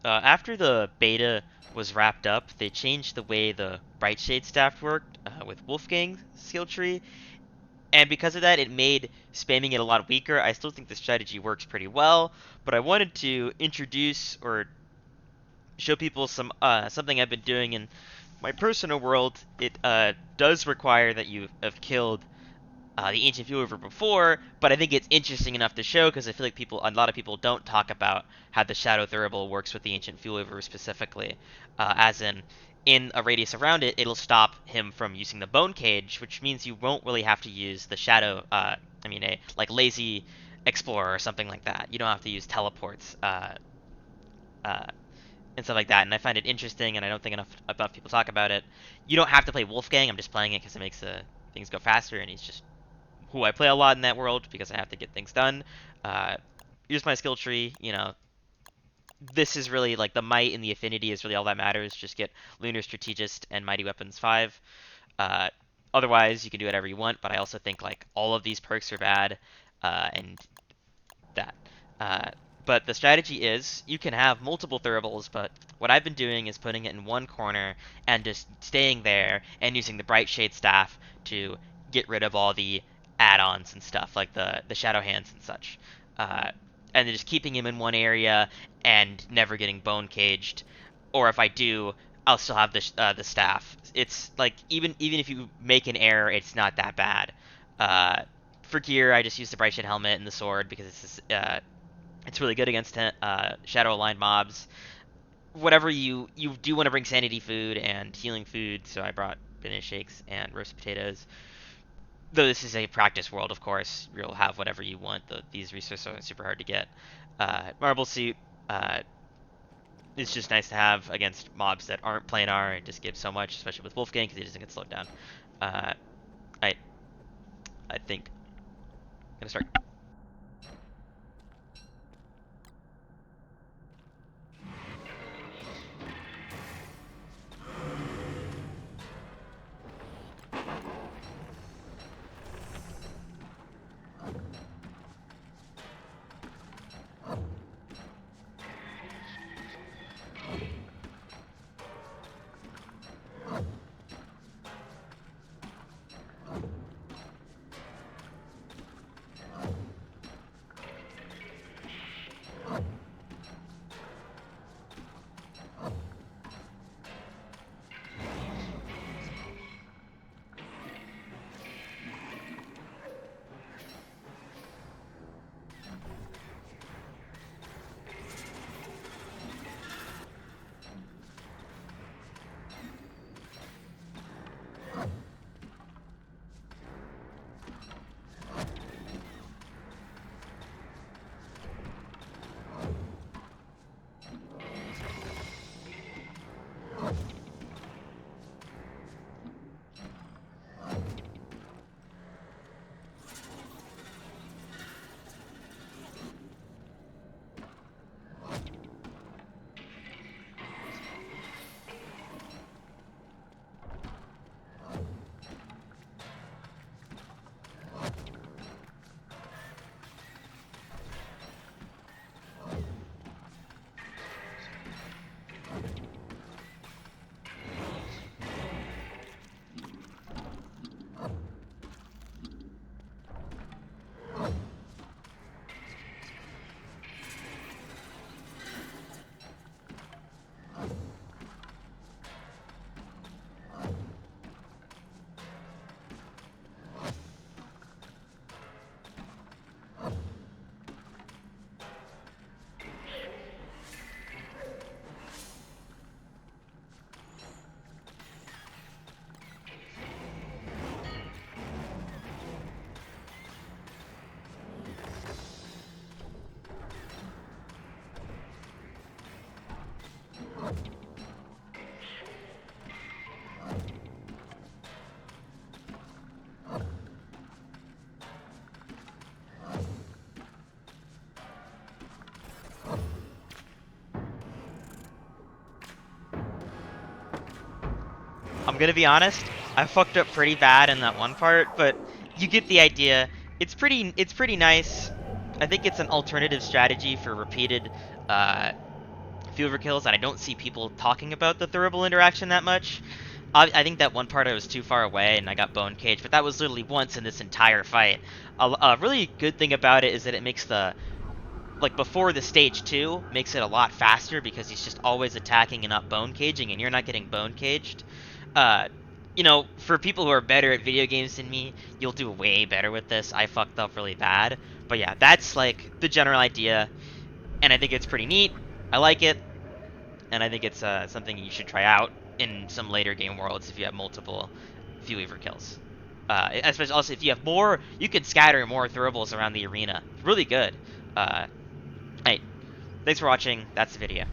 After the beta was wrapped up, they changed the way the brightshade staff worked with Wolfgang's skill tree, and because of that, it made spamming it a lot weaker. I still think the strategy works pretty well, but I wanted to introduce or show people something I've been doing in my personal world. It does require that you have killed the ancient viewer before, but I think it's interesting enough to show because I feel like a lot of people don't talk about how the Shadow Thurible works with the ancient viewer specifically, as in a radius around it, it'll stop him from using the bone cage, which means you won't really have to use the shadow. A like lazy explorer or something like that. You don't have to use teleports uh, and stuff like that. And I find it interesting, and I don't think enough people talk about it. You don't have to play Wolfgang. I'm just playing it because it makes things go faster, and he's just who I play a lot in that world because I have to get things done. Uh, Use my skill tree. This is really like the might and the affinity is really all that matters. Just get Lunar Strategist and Mighty Weapons 5. Uh, Otherwise, you can do whatever you want, but I also think like all of these perks are bad, and that. Uh, but the strategy is you can have multiple thuribles, but what I've been doing is putting it in one corner and just staying there and using the Brightshade staff to get rid of all the add-ons and stuff like the shadow hands and such. Uh, and then just keeping him in one area and never getting bone caged. Or if I do, I'll still have the staff. It's like even if you make an error, it's not that bad. Uh, for gear, I just use the Brightshade helmet and the sword because it's really good against shadow aligned mobs. Whatever you do want to bring sanity food and healing food, so I brought spinach shakes and roasted potatoes. Though this is a practice world, of course, you'll have whatever you want. These resources aren't super hard to get. Marble suit. It's just nice to have against mobs that aren't planar and just give so much, especially with Wolfgang because he doesn't get slowed down. Uh, I I think I'm gonna start. I'm gonna be honest, I fucked up pretty bad in that one part, but you get the idea. It's pretty nice. I think it's an alternative strategy for repeated uh, few overkills, and I don't see people talking about the Thurible interaction that much. I think that one part I was too far away and I got bone caged, but that was literally once in this entire fight. A really good thing about it is that it makes the like before the stage 2 makes it a lot faster because he's just always attacking and not bone caging, and you're not getting bone caged. Uh, for people who are better at video games than me, you'll do way better with this. I fucked up really bad, but yeah, that's like the general idea, and I think it's pretty neat. I like it, and I think it's something you should try out in some later game worlds if you have multiple few Weaver kills. Especially also if you have more, you can scatter more throwables around the arena. Really good. Hey, thanks for watching. That's the video.